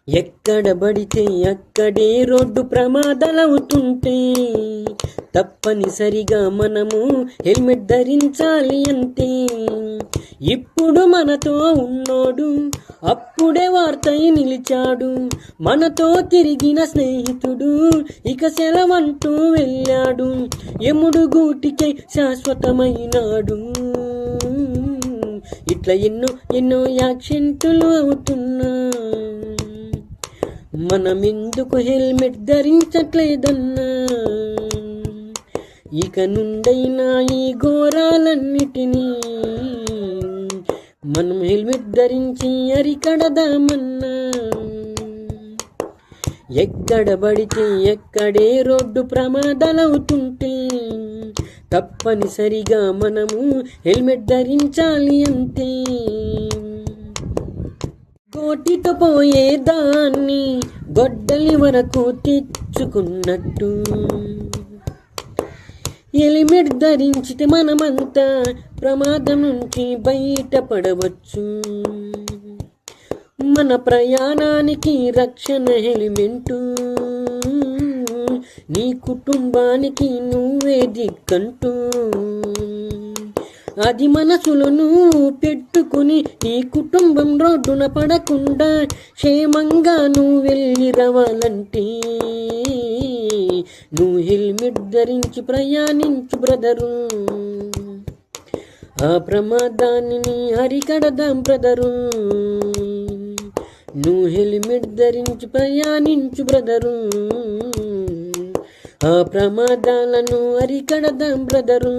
ఎక్కడ పడితే అక్కడే రోడ్డు ప్రమాదాలవుతుంటే తప్పనిసరిగా మనము హెల్మెట్ ధరించాలి అంతే. ఇప్పుడు మనతో ఉన్నోడు అప్పుడే వార్తై నిలిచాడు, మనతో తిరిగిన స్నేహితుడు ఇక సెలవంటూ వెళ్ళాడు, యముడు గూటికై శాశ్వతమైనాడు. ఇట్లా ఎన్నో ఎన్నో యాక్సిడెంట్లు అవుతున్నా, మనమెందుకు హెల్మెట్ ధరించట్లేదన్నా. ఇక నుండైనా ఈ ఘోరాలన్నిటినీ మనం హెల్మెట్ ధరించి అరికడదామన్నా. ఎక్కడ పడితే ఎక్కడే రోడ్డు ప్రమాదాలవుతుంటే తప్పనిసరిగా మనము హెల్మెట్ ధరించాలి అంతే. కోటితో పోయేదాన్ని గొడ్డలి వరకు తెచ్చుకున్నట్టు హెల్మెట్ ధరించితే మనమంతా ప్రమాదం నుంచి బయటపడవచ్చు. మన ప్రయాణానికి రక్షణ హెల్మెట్, నీ కుటుంబానికి నువ్వే దిక్కంటూ. అది మనసులను పెట్టుకుని నీ కుటుంబం రోడ్డున పడకుండా క్షేమంగా నువ్వు వెళ్ళి రావాలంటే నువ్వు హెల్మెట్ ధరించి ప్రయాణించు బ్రదరు. ఆ ప్రమాదాన్ని అరికడదాం బ్రదరు. నువ్వు హెల్మెట్ ధరించి ప్రయాణించు బ్రదరు. ఆ ప్రమాదాలను అరికడదాం బ్రదరు.